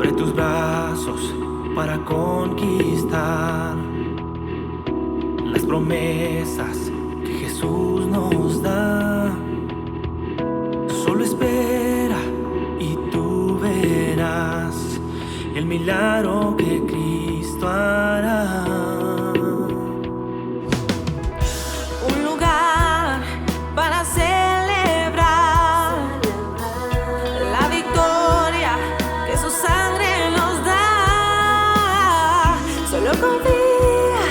Abre tus brazos para conquistar las promesas que Jesús nos da. Solo espera y tú verás el milagro que Cristo hará. Un lugar para celebrar la victoria que su sangre nos da. Solo confía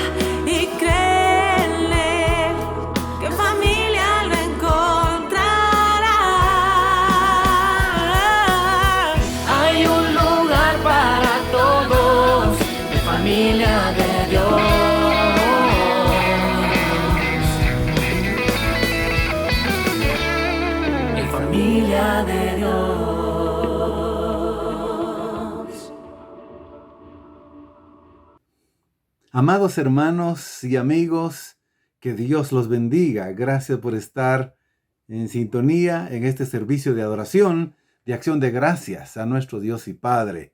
y créele que en familia lo encontrará. Hay un lugar para todos, de familia de Dios. En familia de Dios. Amados hermanos y amigos, que Dios los bendiga. Gracias por estar en sintonía en este servicio de adoración, de acción de gracias a nuestro Dios y Padre,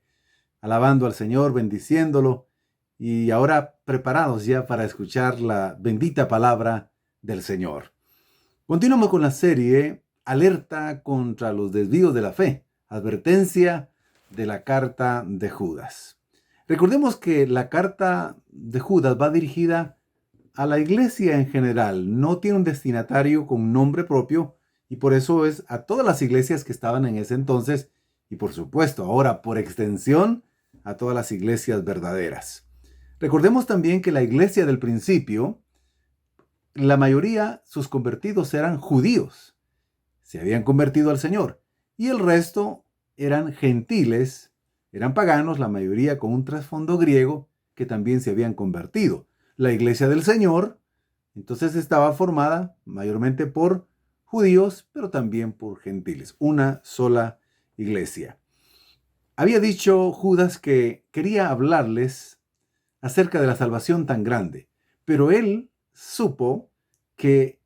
alabando al Señor, bendiciéndolo y ahora preparados ya para escuchar la bendita palabra del Señor. Continuamos con la serie Alerta contra los desvíos de la fe, advertencia de la carta de Judas. Recordemos que la carta de Judas va dirigida a la iglesia en general, no tiene un destinatario con nombre propio y por eso es a todas las iglesias que estaban en ese entonces y por supuesto ahora por extensión a todas las iglesias verdaderas. Recordemos también que la iglesia del principio, la mayoría, sus convertidos eran judíos, se habían convertido al Señor y el resto eran gentiles, eran paganos, la mayoría con un trasfondo griego que también se habían convertido. La iglesia del Señor, entonces estaba formada mayormente por judíos, pero también por gentiles. Una sola iglesia. Había dicho Judas que quería hablarles acerca de la salvación tan grande, pero él supo que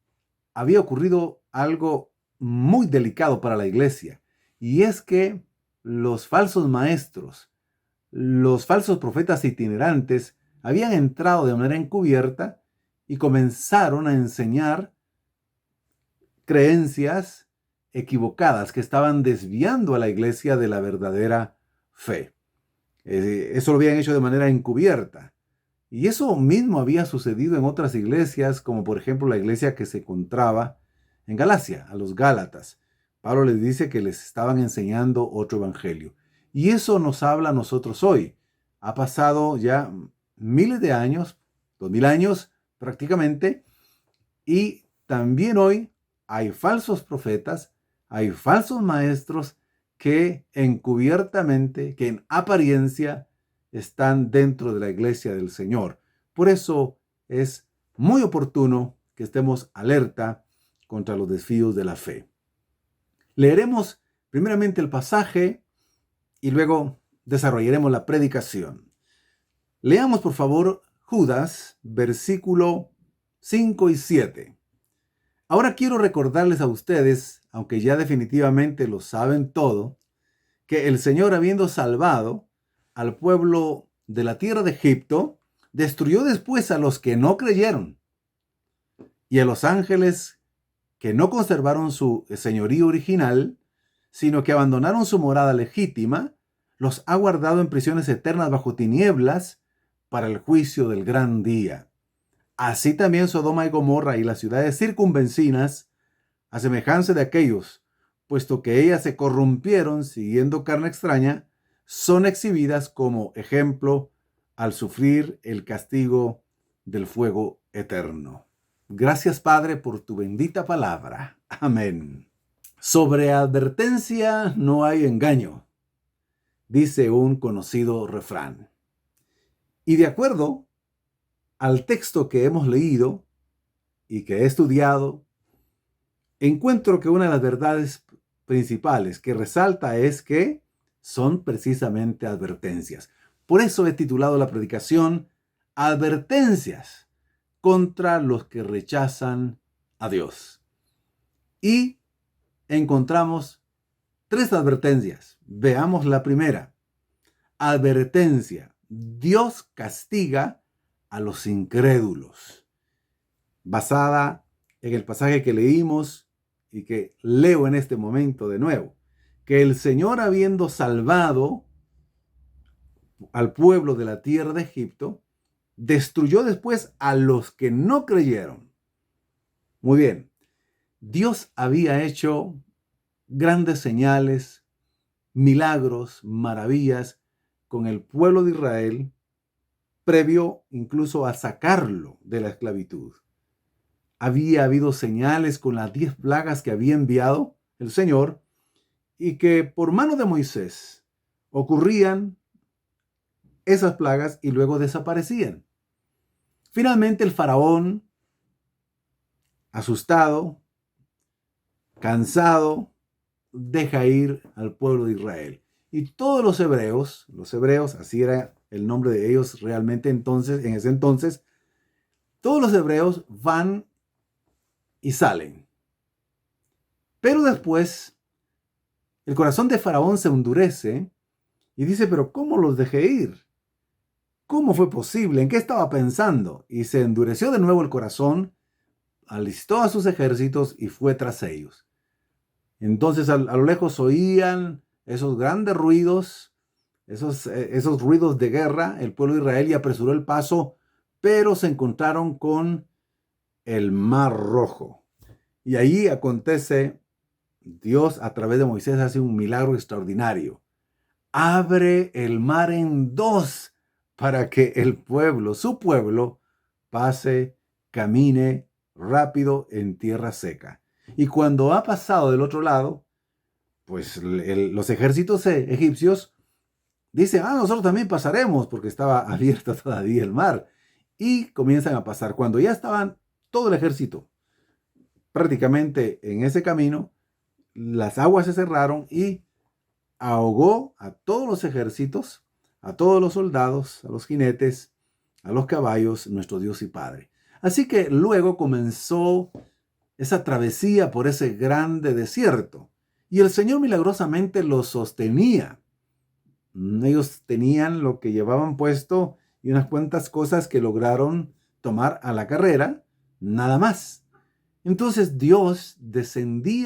había ocurrido algo muy delicado para la iglesia, y es que los falsos maestros, los falsos profetas itinerantes, habían entrado de manera encubierta y comenzaron a enseñar creencias equivocadas que estaban desviando a la iglesia de la verdadera fe. Eso lo habían hecho de manera encubierta. Y eso mismo había sucedido en otras iglesias, como por ejemplo la iglesia que se encontraba en Galacia, a los Gálatas. Pablo les dice que les estaban enseñando otro evangelio. Y eso nos habla a nosotros hoy. Ha pasado ya miles de años, 2000 años prácticamente, y también hoy hay falsos profetas, hay falsos maestros que encubiertamente, que en apariencia están dentro de la iglesia del Señor. Por eso es muy oportuno que estemos alerta contra los desvíos de la fe. Leeremos primeramente el pasaje y luego desarrollaremos la predicación. Leamos por favor Judas, versículo 5 y 7. Ahora quiero recordarles a ustedes, aunque ya definitivamente lo saben todo, que el Señor, habiendo salvado al pueblo de la tierra de Egipto, destruyó después a los que no creyeron y a los ángeles que no conservaron su señorío original, sino que abandonaron su morada legítima, los ha guardado en prisiones eternas bajo tinieblas para el juicio del gran día. Así también Sodoma y Gomorra y las ciudades circunvecinas, a semejanza de aquellos, puesto que ellas se corrompieron siguiendo carne extraña, son exhibidas como ejemplo al sufrir el castigo del fuego eterno. Gracias, Padre, por tu bendita palabra. Amén. Sobre advertencia no hay engaño, dice un conocido refrán. Y de acuerdo al texto que hemos leído y que he estudiado, encuentro que una de las verdades principales que resalta es que son precisamente advertencias. Por eso he titulado la predicación Advertencias contra los que rechazan a Dios. Y encontramos tres advertencias. Veamos la primera. advertencia. Dios castiga a los incrédulos. Basada en el pasaje que leímos y que leo en este momento de nuevo, que el Señor, habiendo salvado al pueblo de la tierra de Egipto, destruyó después a los que no creyeron. Muy bien, Dios había hecho grandes señales, milagros, maravillas con el pueblo de Israel, previo incluso a sacarlo de la esclavitud. Había habido señales con las 10 plagas que había enviado el Señor y que por mano de Moisés ocurrían esas plagas y luego desaparecían. Finalmente el faraón, asustado, cansado, deja ir al pueblo de Israel. Y todos los hebreos, así era el nombre de ellos realmente entonces, en ese entonces, todos los hebreos van y salen. Pero después, el corazón de Faraón se endurece y dice, pero ¿cómo los dejé ir? ¿Cómo fue posible? ¿En qué estaba pensando? Y se endureció de nuevo el corazón, alistó a sus ejércitos y fue tras ellos. Entonces a lo lejos oían esos grandes ruidos, esos ruidos de guerra, el pueblo de Israel, y apresuró el paso, pero se encontraron con el Mar Rojo. Y ahí acontece, Dios a través de Moisés hace un milagro extraordinario. Abre el mar en dos para que el pueblo, su pueblo, pase, camine rápido en tierra seca. Y cuando ha pasado del otro lado, pues los ejércitos egipcios dicen, nosotros también pasaremos, porque estaba abierto todavía el mar. Y comienzan a pasar. Cuando ya estaban todo el ejército prácticamente en ese camino, las aguas se cerraron y ahogó a todos los ejércitos, a todos los soldados, a los jinetes, a los caballos, nuestro Dios y Padre. Así que luego comenzó esa travesía por ese grande desierto. Y el Señor milagrosamente los sostenía. Ellos tenían lo que llevaban puesto y unas cuantas cosas que lograron tomar a la carrera, nada más. Entonces Dios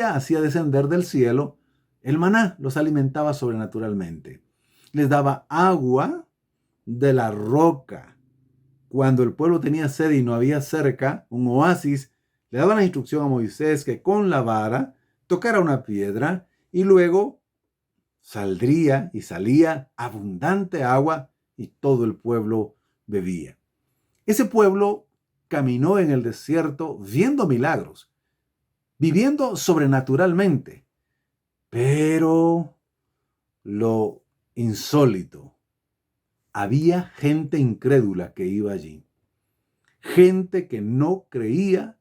hacía descender del cielo el maná, los alimentaba sobrenaturalmente. Les daba agua de la roca. Cuando el pueblo tenía sed y no había cerca un oasis, le daba la instrucción a Moisés que con la vara tocara una piedra y luego saldría y salía abundante agua y todo el pueblo bebía. Ese pueblo caminó en el desierto viendo milagros, viviendo sobrenaturalmente. Pero lo insólito, había gente incrédula que iba allí. Gente que no creía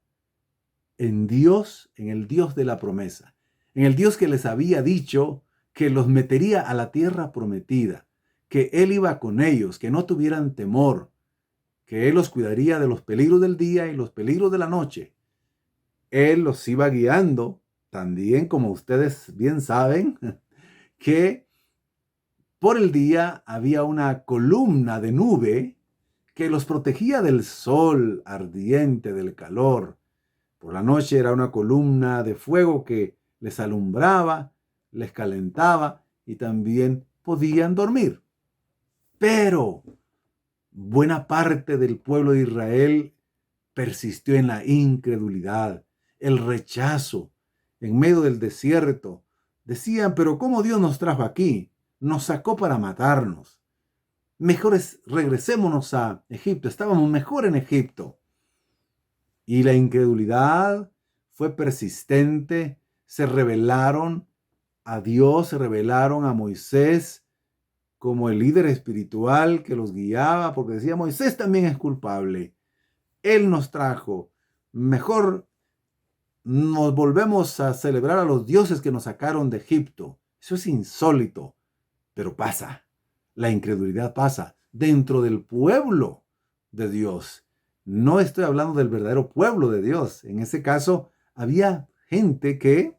en Dios, en el Dios de la promesa, en el Dios que les había dicho que los metería a la tierra prometida, que Él iba con ellos, que no tuvieran temor, que Él los cuidaría de los peligros del día y los peligros de la noche. Él los iba guiando, también como ustedes bien saben, que por el día había una columna de nube que los protegía del sol ardiente, del calor. Por la noche era una columna de fuego que les alumbraba, les calentaba y también podían dormir. Pero buena parte del pueblo de Israel persistió en la incredulidad, el rechazo, en medio del desierto. Decían, pero ¿cómo Dios nos trajo aquí? Nos sacó para matarnos. Mejor regresémonos a Egipto. Estábamos mejor en Egipto. Y la incredulidad fue persistente. Se rebelaron a Dios, se rebelaron a Moisés como el líder espiritual que los guiaba, porque decía, Moisés también es culpable. Él nos trajo. Mejor nos volvemos a celebrar a los dioses que nos sacaron de Egipto. Eso es insólito, pero pasa. La incredulidad pasa dentro del pueblo de Dios. No estoy hablando del verdadero pueblo de Dios. En ese caso, había gente que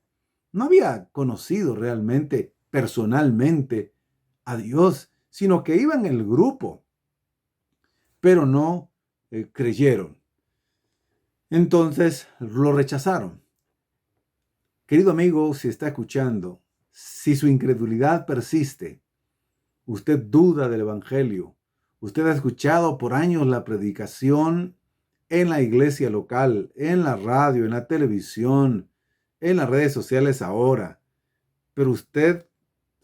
no había conocido realmente, personalmente, a Dios, sino que iban en el grupo, pero no creyeron. Entonces lo rechazaron. Querido amigo, si está escuchando, si su incredulidad persiste, usted duda del Evangelio, usted ha escuchado por años la predicación en la iglesia local, en la radio, en la televisión, en las redes sociales ahora, pero usted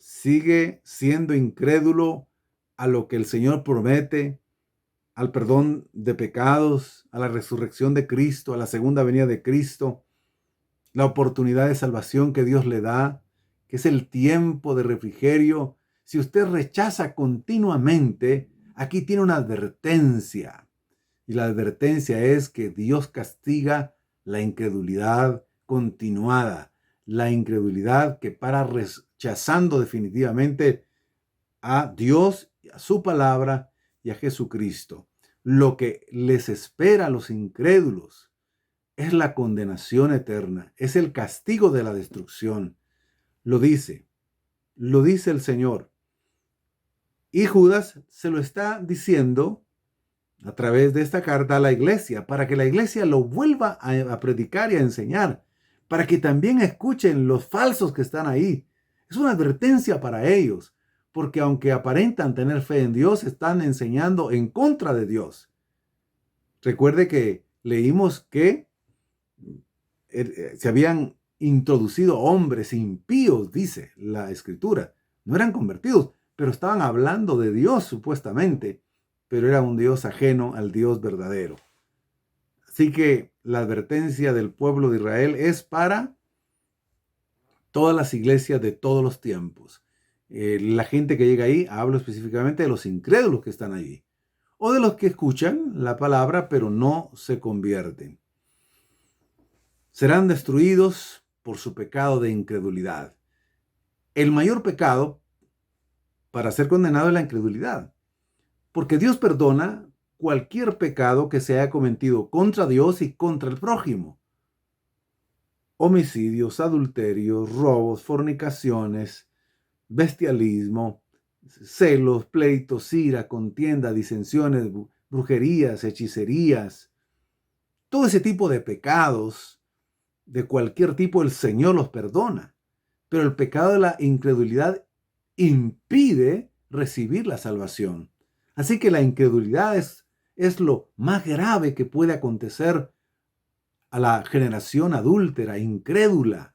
sigue siendo incrédulo a lo que el Señor promete, al perdón de pecados, a la resurrección de Cristo, a la segunda venida de Cristo, la oportunidad de salvación que Dios le da, que es el tiempo de refrigerio. Si usted rechaza continuamente, aquí tiene una advertencia. Y la advertencia es que Dios castiga la incredulidad continuada, la incredulidad que para rechazando definitivamente a Dios, a su palabra y a Jesucristo. Lo que les espera a los incrédulos es la condenación eterna, es el castigo de la destrucción. Lo dice el Señor. Y Judas se lo está diciendo a través de esta carta a la iglesia, para que la iglesia lo vuelva a predicar y a enseñar, para que también escuchen los falsos que están ahí. Es una advertencia para ellos, porque aunque aparentan tener fe en Dios, están enseñando en contra de Dios. Recuerde que leímos que se habían introducido hombres impíos, dice la Escritura. No eran convertidos, pero estaban hablando de Dios supuestamente, pero era un Dios ajeno al Dios verdadero. Así que la advertencia del pueblo de Israel es para todas las iglesias de todos los tiempos. La gente que llega ahí, hablo específicamente de los incrédulos que están allí, o de los que escuchan la palabra, pero no se convierten. Serán destruidos por su pecado de incredulidad. El mayor pecado para ser condenado es la incredulidad, porque Dios perdona cualquier pecado que se haya cometido contra Dios y contra el prójimo. Homicidios, adulterios, robos, fornicaciones, bestialismo, celos, pleitos, ira, contienda, disensiones, brujerías, hechicerías. Todo ese tipo de pecados, de cualquier tipo, el Señor los perdona. Pero el pecado de la incredulidad impide recibir la salvación. Así que la incredulidad es lo más grave que puede acontecer a la generación adúltera, incrédula,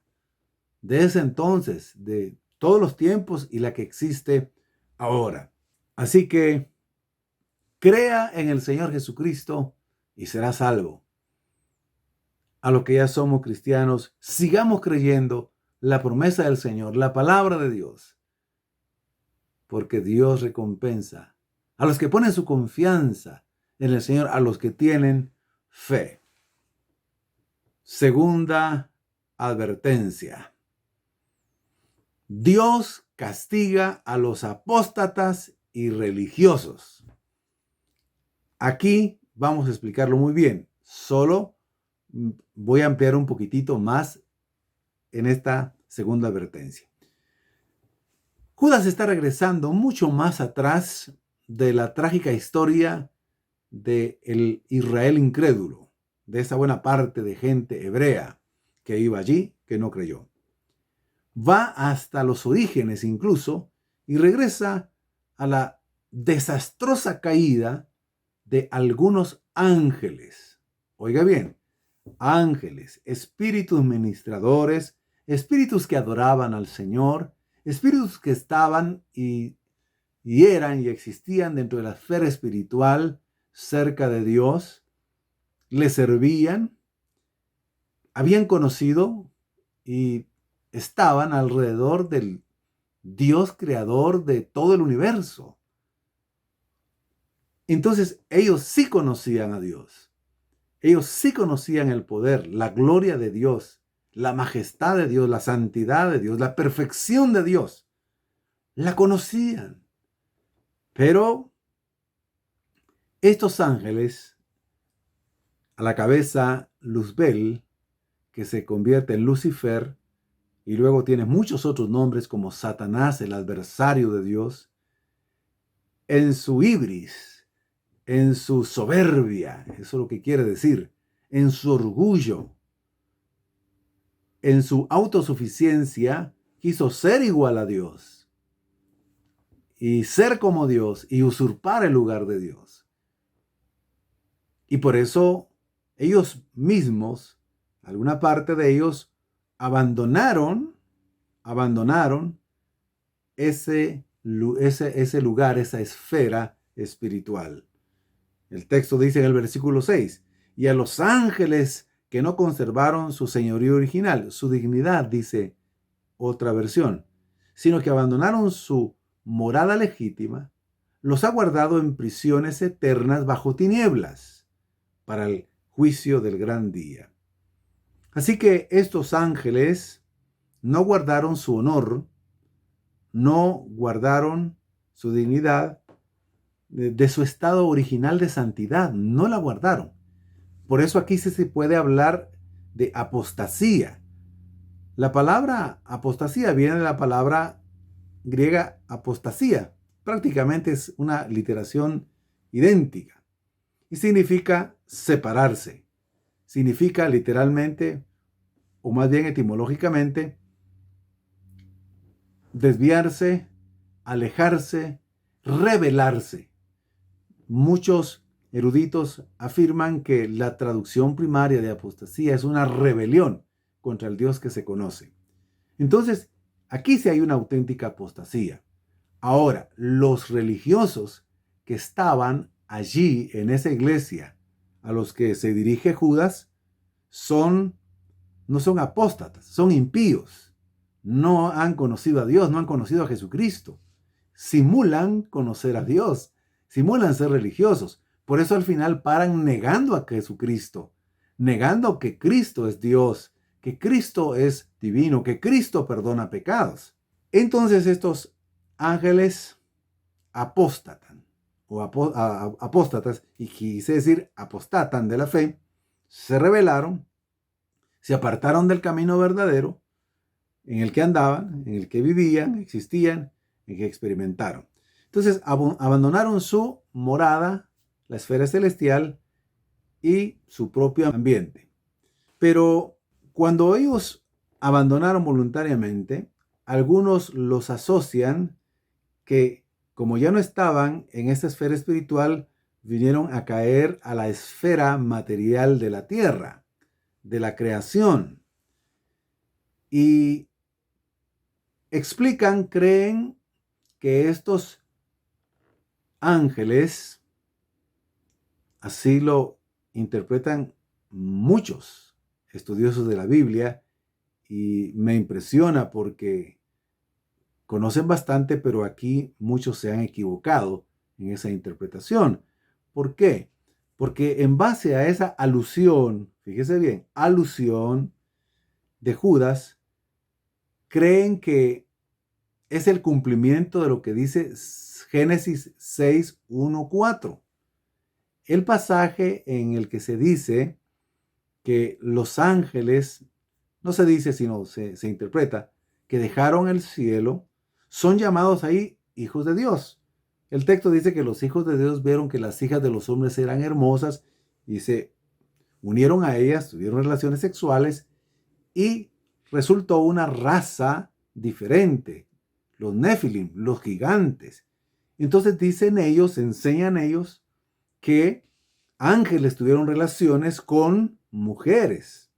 de ese entonces, de todos los tiempos y la que existe ahora. Así que crea en el Señor Jesucristo y será salvo. A los que ya somos cristianos, sigamos creyendo la promesa del Señor, la palabra de Dios, porque Dios recompensa a los que ponen su confianza en el Señor, a los que tienen fe. Segunda advertencia. Dios castiga a los apóstatas y religiosos. Aquí vamos a explicarlo muy bien. Solo voy a ampliar un poquitito más en esta segunda advertencia. Judas está regresando mucho más atrás de la trágica historia de el Israel incrédulo, de esa buena parte de gente hebrea que iba allí, que no creyó. Va hasta los orígenes incluso y regresa a la desastrosa caída de algunos ángeles. Oiga bien, ángeles, espíritus ministradores, espíritus que adoraban al Señor, espíritus que estaban y eran y existían dentro de la esfera espiritual cerca de Dios, le servían, habían conocido y estaban alrededor del Dios creador de todo el universo. Entonces ellos sí conocían a Dios. Ellos sí conocían el poder, la gloria de Dios, la majestad de Dios, la santidad de Dios, la perfección de Dios. La conocían. Pero estos ángeles, a la cabeza Luzbel, que se convierte en Lucifer, y luego tiene muchos otros nombres como Satanás, el adversario de Dios, en su ibris, en su soberbia, eso es lo que quiere decir, en su orgullo, en su autosuficiencia, quiso ser igual a Dios y ser como Dios y usurpar el lugar de Dios. Y por eso ellos mismos, alguna parte de ellos, abandonaron ese lugar, esa esfera espiritual. El texto dice en el versículo 6, y a los ángeles que no conservaron su señorío original, su dignidad, dice otra versión, sino que abandonaron su morada legítima, los ha guardado en prisiones eternas bajo tinieblas para el juicio del gran día. Así que estos ángeles no guardaron su honor, no guardaron su dignidad de su estado original de santidad, no la guardaron. Por eso aquí sí se puede hablar de apostasía. La palabra apostasía viene de la palabra griega apostasía. Prácticamente es una literación idéntica y significa separarse. Significa literalmente, o más bien etimológicamente, desviarse, alejarse, rebelarse. Muchos eruditos afirman que la traducción primaria de apostasía es una rebelión contra el Dios que se conoce. Entonces, aquí sí hay una auténtica apostasía. Ahora, los religiosos que estaban allí en esa iglesia a los que se dirige Judas no son apóstatas, son impíos. No han conocido a Dios, no han conocido a Jesucristo. Simulan conocer a Dios, simulan ser religiosos. Por eso al final paran negando a Jesucristo, negando que Cristo es Dios, que Cristo es divino, que Cristo perdona pecados. Entonces estos ángeles apóstatan, o apóstatas, y quise decir apostatan de la fe, se rebelaron, se apartaron del camino verdadero en el que andaban, en el que vivían, existían, en el que experimentaron. Entonces abandonaron su morada, la esfera celestial y su propio ambiente. Pero cuando ellos abandonaron voluntariamente, algunos los asocian que como ya no estaban en esta esfera espiritual, vinieron a caer a la esfera material de la tierra, de la creación. Y creen que estos ángeles, así lo interpretan muchos estudiosos de la Biblia, y me impresiona porque conocen bastante, pero aquí muchos se han equivocado en esa interpretación. ¿Por qué? Porque en base a esa alusión, fíjese bien, alusión de Judas, creen que es el cumplimiento de lo que dice Génesis 6, 1, 4. El pasaje en el que se dice que los ángeles, no se dice sino se interpreta, que dejaron el cielo, son llamados ahí hijos de Dios. El texto dice que los hijos de Dios vieron que las hijas de los hombres eran hermosas y se unieron a ellas, tuvieron relaciones sexuales y resultó una raza diferente, los Nefilim, los gigantes. Entonces enseñan ellos que ángeles tuvieron relaciones con mujeres.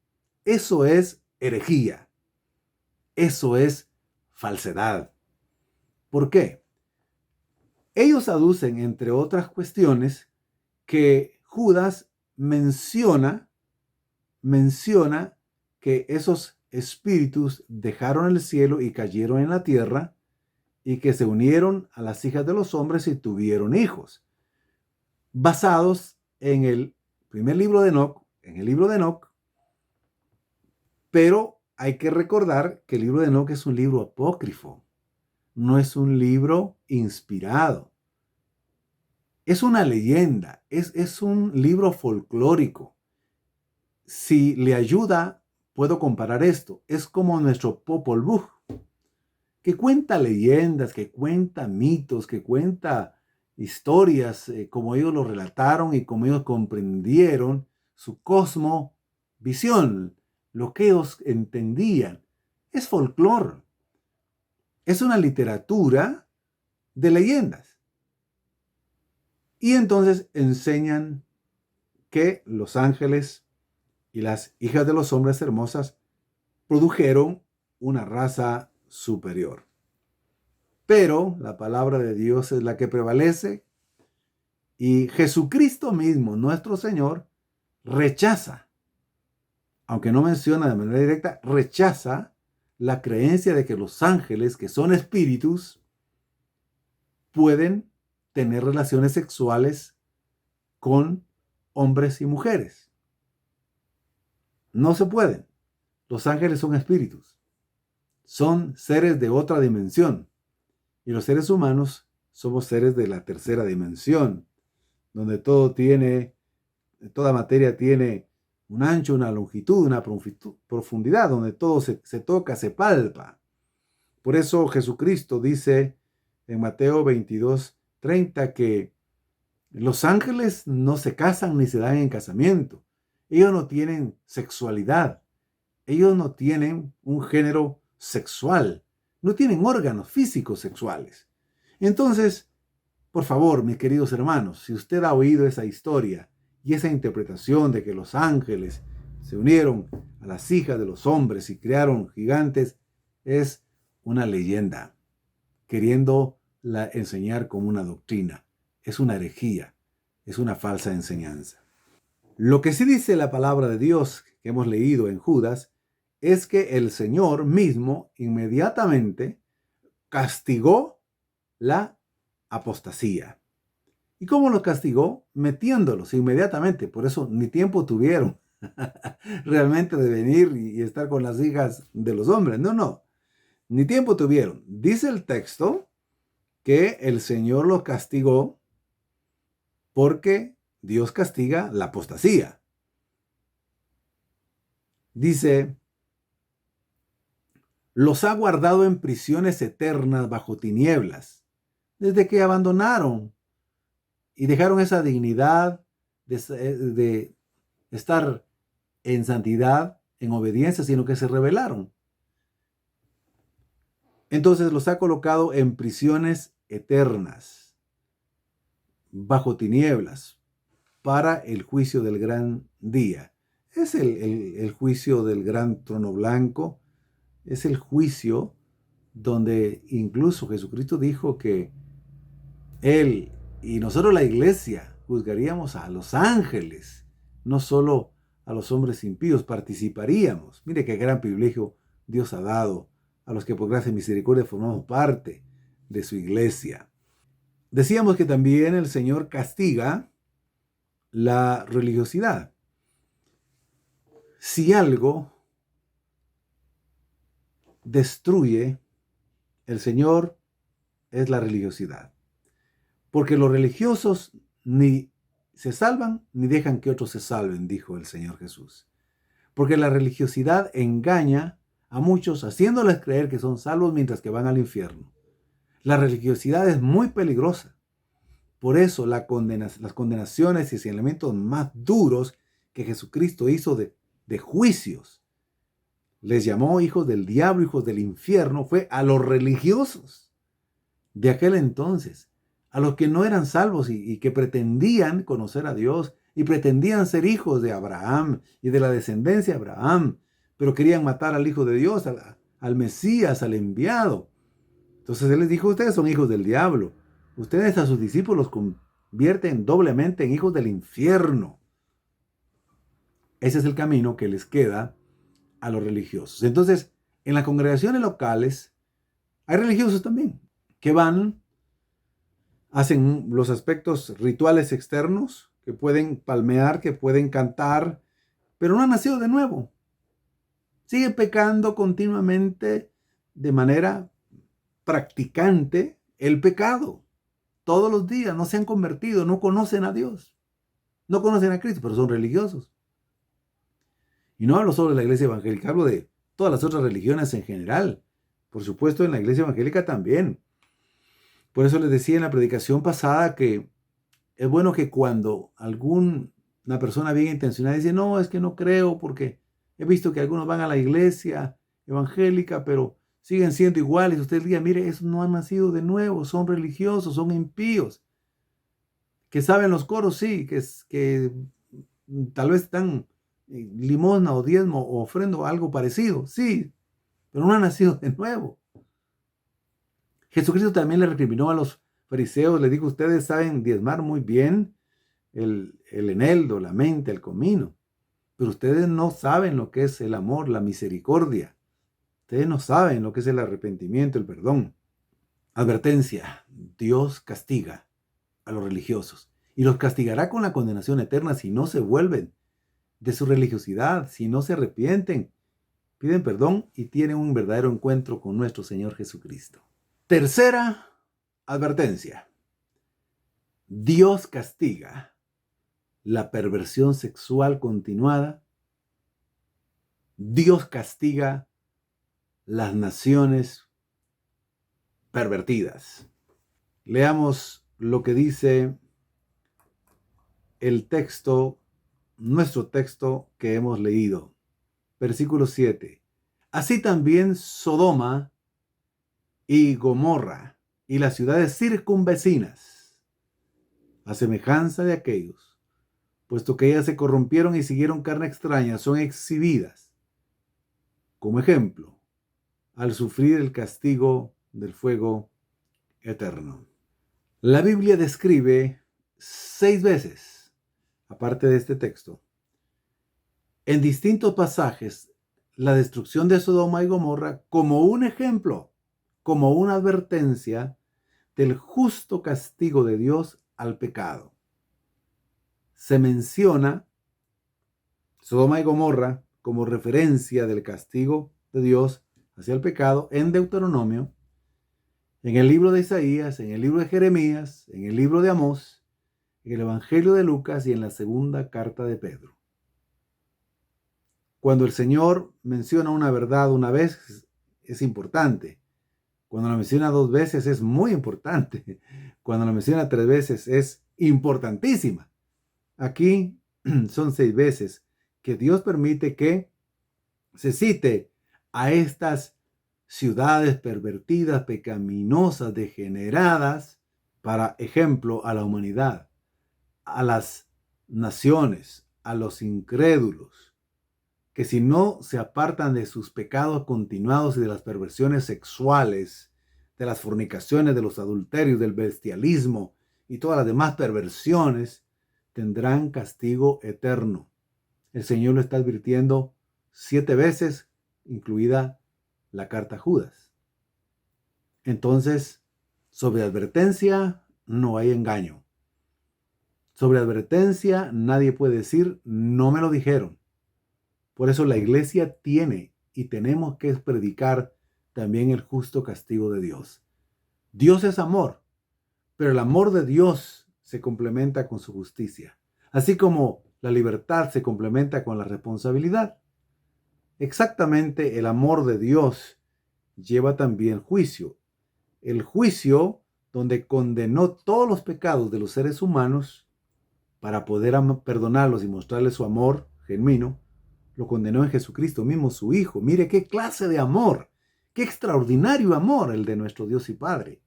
Eso es herejía. Eso es falsedad. ¿Por qué? Ellos aducen, entre otras cuestiones, que Judas menciona que esos espíritus dejaron el cielo y cayeron en la tierra y que se unieron a las hijas de los hombres y tuvieron hijos, basados en el primer libro de Enoc, pero hay que recordar que el libro de Enoc es un libro apócrifo, no es un libro inspirado. Es una leyenda, es un libro folclórico. Si le ayuda, puedo comparar esto. Es como nuestro Popol Vuh, que cuenta leyendas, que cuenta mitos, que cuenta historias, como ellos lo relataron y como ellos comprendieron su cosmovisión, lo que ellos entendían. Es folclore. Es una literatura de leyendas. Y entonces enseñan que los ángeles y las hijas de los hombres hermosas produjeron una raza superior. Pero la palabra de Dios es la que prevalece y Jesucristo mismo, nuestro Señor, rechaza, aunque no menciona de manera directa, rechaza la creencia de que los ángeles, que son espíritus, pueden tener relaciones sexuales con hombres y mujeres. No se pueden. Los ángeles son espíritus. Son seres de otra dimensión. Y los seres humanos somos seres de la tercera dimensión, donde toda materia tiene un ancho, una longitud, una profundidad, donde todo se toca, se palpa. Por eso Jesucristo dice en Mateo 22:30 que los ángeles no se casan ni se dan en casamiento. Ellos no tienen sexualidad. Ellos no tienen un género sexual. No tienen órganos físicos sexuales. Entonces, por favor, mis queridos hermanos, si usted ha oído esa historia y esa interpretación de que los ángeles se unieron a las hijas de los hombres y crearon gigantes, es una leyenda, queriendo enseñar como una doctrina. Es una herejía, es una falsa enseñanza. Lo que sí dice la palabra de Dios que hemos leído en Judas es que el Señor mismo inmediatamente castigó la apostasía. ¿Y cómo los castigó? Metiéndolos inmediatamente. Por eso ni tiempo tuvieron realmente de venir y estar con las hijas de los hombres. No, ni tiempo tuvieron. Dice el texto que el Señor los castigó porque Dios castiga la apostasía. Dice, los ha guardado en prisiones eternas bajo tinieblas, desde que abandonaron y dejaron esa dignidad de estar en santidad, en obediencia, sino que se rebelaron. Entonces los ha colocado en prisiones eternas, bajo tinieblas, para el juicio del gran día. Es el juicio del gran trono blanco. Es el juicio donde incluso Jesucristo dijo que Él y nosotros la iglesia juzgaríamos a los ángeles, no solo a los hombres impíos, participaríamos. Mire qué gran privilegio Dios ha dado a los que por gracia y misericordia formamos parte de su iglesia. Decíamos que también el Señor castiga la religiosidad. Si algo destruye el Señor es la religiosidad. Porque los religiosos ni se salvan ni dejan que otros se salven, dijo el Señor Jesús. Porque la religiosidad engaña a muchos haciéndoles creer que son salvos mientras que van al infierno. La religiosidad es muy peligrosa. Por eso las condenaciones y señalamientos más duros que Jesucristo hizo de juicios, les llamó hijos del diablo, hijos del infierno, fue a los religiosos de aquel entonces, a los que no eran salvos y que pretendían conocer a Dios y pretendían ser hijos de Abraham y de la descendencia de Abraham, pero querían matar al Hijo de Dios, al Mesías, al enviado. Entonces Él les dijo, ustedes son hijos del diablo, ustedes a sus discípulos convierten doblemente en hijos del infierno. Ese es el camino que les queda a los religiosos. Entonces, en las congregaciones locales hay religiosos también que van, hacen los aspectos rituales externos, que pueden palmear, que pueden cantar, pero no han nacido de nuevo. Siguen pecando continuamente de manera practicante el pecado. Todos los días no se han convertido, no conocen a Dios, no conocen a Cristo, pero son religiosos. Y no hablo solo de la iglesia evangélica, hablo de todas las otras religiones en general. Por supuesto, en la iglesia evangélica también. Por eso les decía en la predicación pasada que es bueno que cuando alguna persona bien intencionada dice, no, es que no creo porque he visto que algunos van a la iglesia evangélica, pero siguen siendo iguales. Usted diga, mire, esos no han nacido de nuevo, son religiosos, son impíos, que saben los coros, sí, que tal vez están limosna o diezmo o ofrenda o algo parecido, sí, pero no han nacido de nuevo. Jesucristo también le recriminó a los fariseos, le dijo, ustedes saben diezmar muy bien el eneldo, la menta, el comino, pero ustedes no saben lo que es el amor, la misericordia. Ustedes no saben lo que es el arrepentimiento, el perdón. Advertencia, Dios castiga a los religiosos y los castigará con la condenación eterna si no se vuelven de su religiosidad, si no se arrepienten, piden perdón y tienen un verdadero encuentro con nuestro Señor Jesucristo. Tercera advertencia. Dios castiga la perversión sexual continuada. Dios castiga las naciones pervertidas. Leamos lo que dice el texto, nuestro texto que hemos leído. Versículo 7. Así también Sodoma y Gomorra y las ciudades circunvecinas, a semejanza de aquellos, puesto que ellas se corrompieron y siguieron carne extraña, son exhibidas como ejemplo al sufrir el castigo del fuego eterno. La Biblia describe 6 veces, aparte de este texto, en distintos pasajes, la destrucción de Sodoma y Gomorra como un ejemplo, como una advertencia del justo castigo de Dios al pecado. Se menciona Sodoma y Gomorra como referencia del castigo de Dios hacia el pecado en Deuteronomio, en el libro de Isaías, en el libro de Jeremías, en el libro de Amós, en el Evangelio de Lucas y en la segunda carta de Pedro. Cuando el Señor menciona una verdad una vez, es importante. Cuando la menciona 2 veces, es muy importante. Cuando la menciona 3 veces, es importantísima. Aquí son 6 veces que Dios permite que se cite a estas ciudades pervertidas, pecaminosas, degeneradas, para ejemplo a la humanidad, a las naciones, a los incrédulos, que si no se apartan de sus pecados continuados y de las perversiones sexuales, de las fornicaciones, de los adulterios, del bestialismo y todas las demás perversiones, tendrán castigo eterno. El Señor lo está advirtiendo 7 veces, incluida la carta a Judas. Entonces, sobre advertencia no hay engaño. Sobre advertencia nadie puede decir, no me lo dijeron. Por eso la iglesia tiene y tenemos que predicar también el justo castigo de Dios. Dios es amor, pero el amor de Dios se complementa con su justicia, así como la libertad se complementa con la responsabilidad. Exactamente, el amor de Dios lleva también juicio. El juicio donde condenó todos los pecados de los seres humanos para poder perdonarlos y mostrarles su amor genuino, lo condenó en Jesucristo mismo, su Hijo. Mire qué clase de amor, qué extraordinario amor el de nuestro Dios y Padre.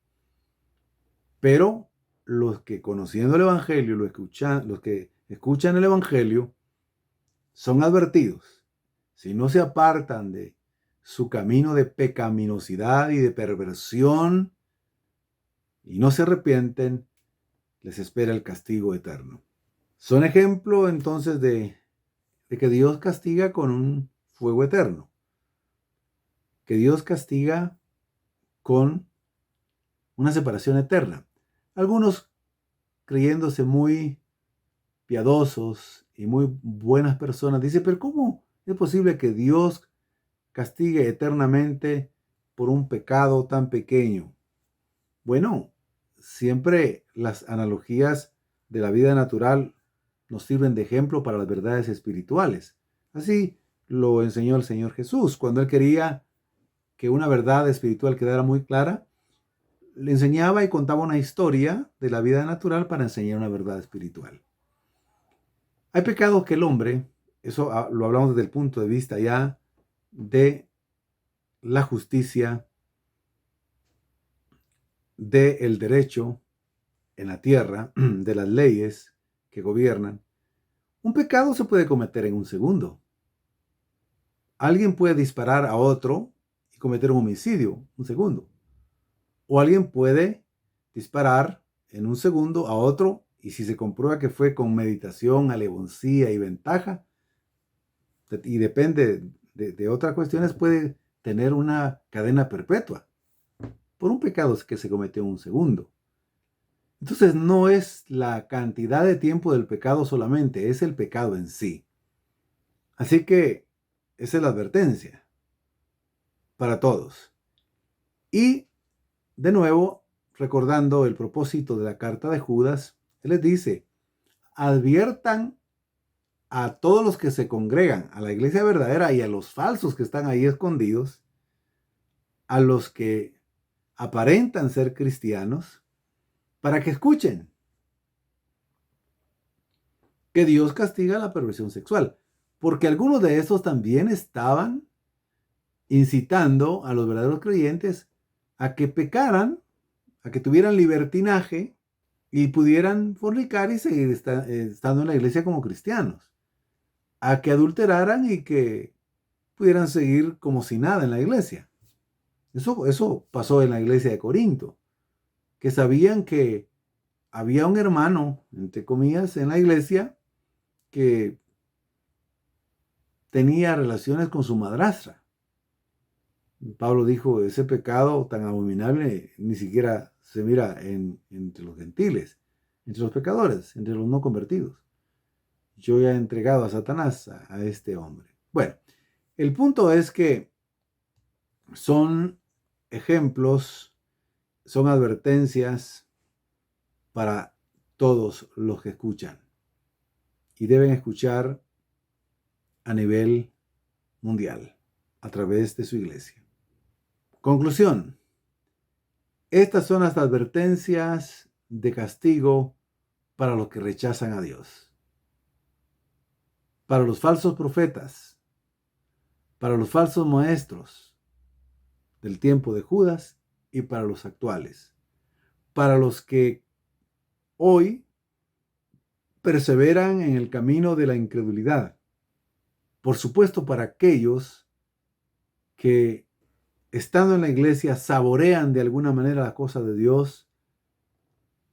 Pero los que conociendo el Evangelio, los que escuchan el Evangelio, son advertidos. Si no se apartan de su camino de pecaminosidad y de perversión y no se arrepienten, les espera el castigo eterno. Son ejemplo entonces de que Dios castiga con un fuego eterno, que Dios castiga con una separación eterna. Algunos, creyéndose muy piadosos y muy buenas personas, dicen, pero ¿cómo es posible que Dios castigue eternamente por un pecado tan pequeño? Bueno, siempre las analogías de la vida natural nos sirven de ejemplo para las verdades espirituales. Así lo enseñó el Señor Jesús. Cuando Él quería que una verdad espiritual quedara muy clara, le enseñaba y contaba una historia de la vida natural para enseñar una verdad espiritual. Hay pecados que el hombre, eso lo hablamos desde el punto de vista ya de la justicia, del derecho en la tierra, de las leyes que gobiernan. Un pecado se puede cometer en un segundo. Alguien puede disparar a otro y cometer un homicidio, un segundo. O alguien puede disparar en un segundo a otro y si se comprueba que fue con meditación, alevosía y ventaja, y depende de otras cuestiones, puede tener una cadena perpetua por un pecado que se cometió en un segundo. Entonces no es la cantidad de tiempo del pecado solamente, es el pecado en sí. Así que esa es la advertencia para todos. Y de nuevo, recordando el propósito de la carta de Judas, él les dice, adviertan a todos los que se congregan, a la iglesia verdadera y a los falsos que están ahí escondidos, a los que aparentan ser cristianos, para que escuchen que Dios castiga la perversión sexual, porque algunos de estos también estaban incitando a los verdaderos creyentes a que pecaran, a que tuvieran libertinaje y pudieran fornicar y seguir estando en la iglesia como cristianos, a que adulteraran y que pudieran seguir como si nada en la iglesia. Eso pasó en la iglesia de Corinto, que sabían que había un hermano, entre comillas, en la iglesia que tenía relaciones con su madrastra. Pablo dijo, ese pecado tan abominable ni siquiera se mira entre los gentiles, entre los pecadores, entre los no convertidos. Yo ya he entregado a Satanás a este hombre. Bueno, el punto es que son ejemplos, son advertencias para todos los que escuchan. Y deben escuchar a nivel mundial, a través de su iglesia. Conclusión. Estas son las advertencias de castigo para los que rechazan a Dios. Para los falsos profetas, para los falsos maestros del tiempo de Judas y para los actuales. Para los que hoy perseveran en el camino de la incredulidad. Por supuesto, para aquellos que estando en la iglesia saborean de alguna manera la cosa de Dios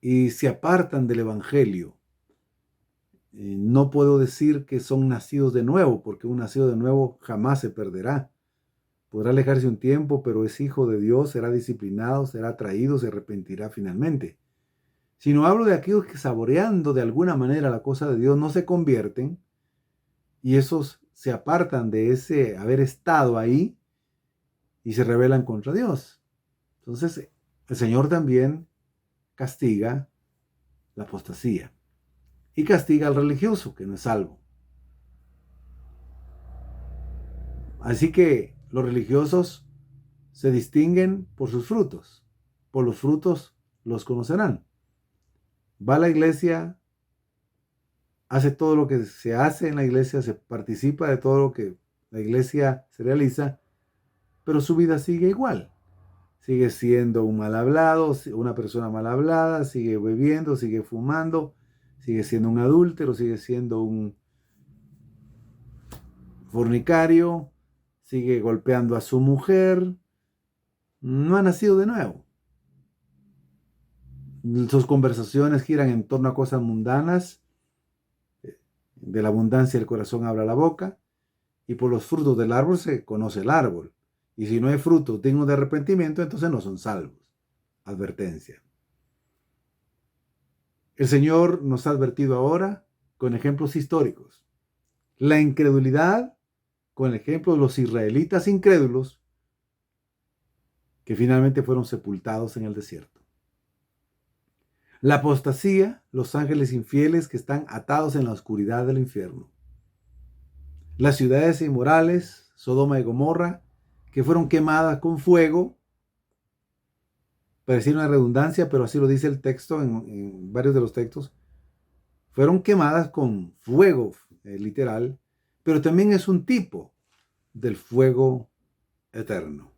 y se apartan del evangelio. No puedo decir que son nacidos de nuevo, porque un nacido de nuevo jamás se perderá. Podrá alejarse un tiempo, pero es hijo de Dios, será disciplinado, será traído, se arrepentirá finalmente. Sino hablo de aquellos que saboreando de alguna manera la cosa de Dios no se convierten y esos se apartan de ese haber estado ahí y se rebelan contra Dios. Entonces, el Señor también castiga la apostasía y castiga al religioso que no es salvo. Así que los religiosos se distinguen por sus frutos. Por los frutos los conocerán. Va a la iglesia, hace todo lo que se hace en la iglesia, se participa de todo lo que la iglesia se realiza, pero su vida sigue igual. Sigue siendo un mal hablado, una persona mal hablada, sigue bebiendo, sigue fumando, sigue siendo un adúltero, sigue siendo un fornicario, sigue golpeando a su mujer. No ha nacido de nuevo. Sus conversaciones giran en torno a cosas mundanas. De la abundancia del corazón habla la boca. Y por los frutos del árbol se conoce el árbol. Y si no hay frutos dignos de arrepentimiento, entonces no son salvos. Advertencia. El Señor nos ha advertido ahora con ejemplos históricos. La incredulidad con el ejemplo de los israelitas incrédulos que finalmente fueron sepultados en el desierto. La apostasía, los ángeles infieles que están atados en la oscuridad del infierno. Las ciudades inmorales, Sodoma y Gomorra, que fueron quemadas con fuego. Pareciera una redundancia, pero así lo dice el texto en varios de los textos. Fueron quemadas con fuego, literal, pero también es un tipo del fuego eterno.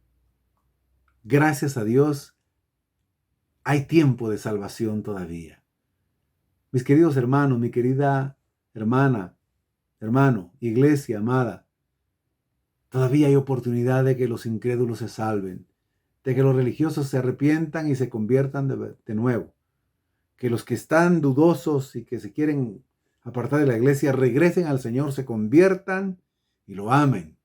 Gracias a Dios, hay tiempo de salvación todavía. Mis queridos hermanos, mi querida hermana, hermano, iglesia amada, todavía hay oportunidad de que los incrédulos se salven, de que los religiosos se arrepientan y se conviertan de nuevo, que los que están dudosos y que se quieren apartar de la iglesia regresen al Señor, se conviertan y lo amen.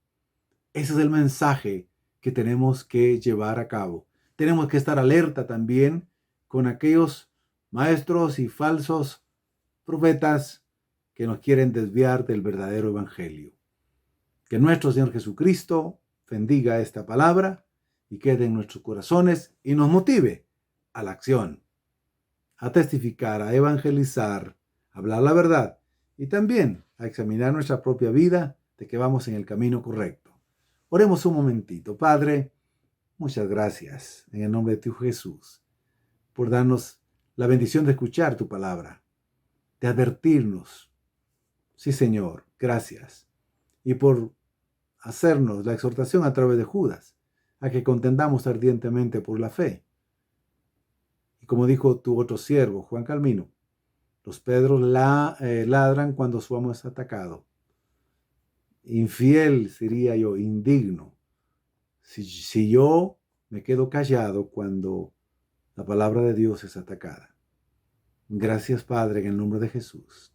Ese es el mensaje que tenemos que llevar a cabo. Tenemos que estar alerta también con aquellos maestros y falsos profetas que nos quieren desviar del verdadero evangelio. Que nuestro Señor Jesucristo bendiga esta palabra y quede en nuestros corazones y nos motive a la acción, a testificar, a evangelizar, a hablar la verdad y también a examinar nuestra propia vida de que vamos en el camino correcto. Oremos un momentito. Padre, muchas gracias en el nombre de tu Jesús por darnos la bendición de escuchar tu palabra, de advertirnos. Sí, Señor, gracias. Y por hacernos la exhortación a través de Judas, a que contendamos ardientemente por la fe. Y como dijo tu otro siervo, Juan Calvino, los Pedros ladran cuando su amo es atacado. Infiel sería yo, indigno, si yo me quedo callado cuando la palabra de Dios es atacada. Gracias, Padre, en el nombre de Jesús.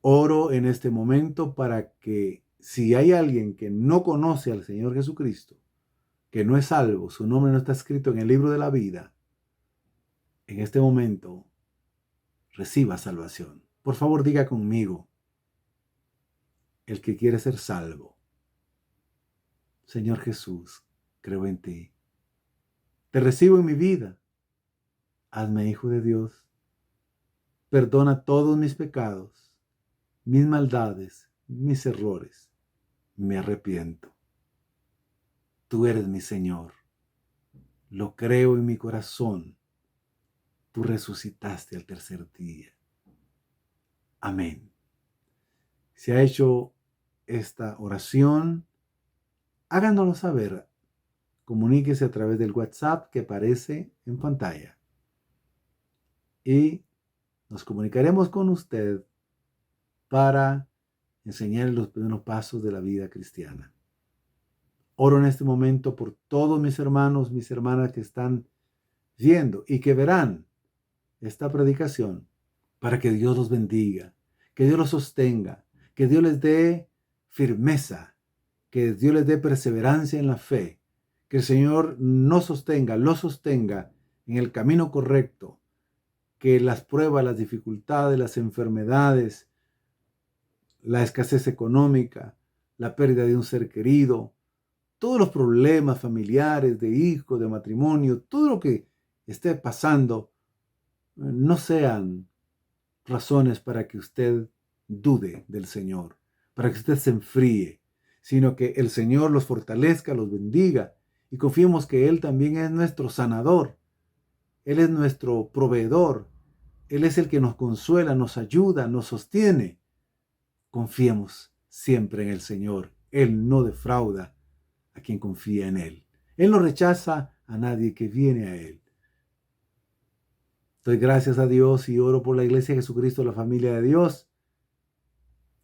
Oro en este momento para que si hay alguien que no conoce al Señor Jesucristo, que no es salvo, su nombre no está escrito en el libro de la vida, en este momento reciba salvación. Por favor, diga conmigo, el que quiere ser salvo. Señor Jesús, creo en ti. Te recibo en mi vida. Hazme hijo de Dios. Perdona todos mis pecados, mis maldades, mis errores. Me arrepiento. Tú eres mi Señor. Lo creo en mi corazón. Tú resucitaste al tercer día. Amén. Si ha hecho esta oración, háganoslo saber. Comuníquese a través del WhatsApp que aparece en pantalla. Y nos comunicaremos con usted para enseñarle los primeros pasos de la vida cristiana. Oro en este momento por todos mis hermanos, mis hermanas que están viendo y que verán esta predicación, para que Dios los bendiga, que Dios los sostenga, que Dios les dé firmeza, que Dios les dé perseverancia en la fe, que el Señor los sostenga en el camino correcto, que las pruebas, las dificultades, las enfermedades, la escasez económica, la pérdida de un ser querido, todos los problemas familiares, de hijos, de matrimonio, todo lo que esté pasando, no sean razones para que usted dude del Señor, para que usted se enfríe, sino que el Señor los fortalezca, los bendiga y confiemos que Él también es nuestro sanador. Él es nuestro proveedor. Él es el que nos consuela, nos ayuda, nos sostiene. Confiemos siempre en el Señor. Él no defrauda a quien confía en Él. Él no rechaza a nadie que viene a Él. Doy gracias a Dios y oro por la Iglesia de Jesucristo, la familia de Dios,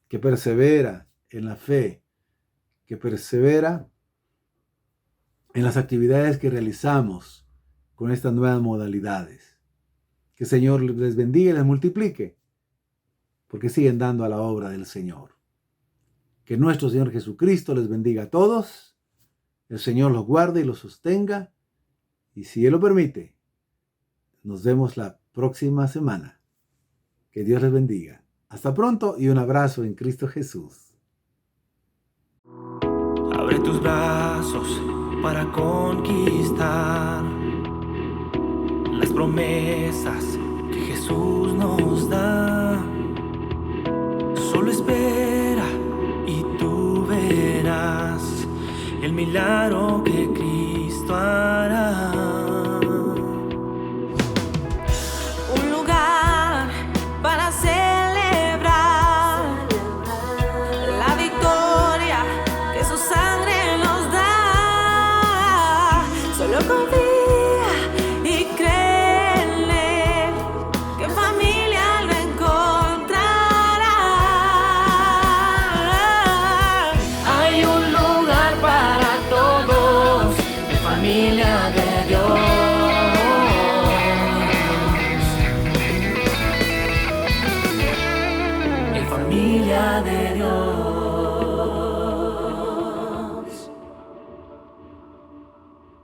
que persevera en la fe, que persevera en las actividades que realizamos con estas nuevas modalidades. Que el Señor les bendiga y les multiplique, porque siguen dando a la obra del Señor. Que nuestro Señor Jesucristo les bendiga a todos, el Señor los guarde y los sostenga, y si Él lo permite, nos vemos la próxima semana. Que Dios les bendiga. Hasta pronto y un abrazo en Cristo Jesús. Abre tus brazos para conquistar las promesas que Jesús nos da. Solo espera y tú verás el milagro que Cristo hará. de Dios.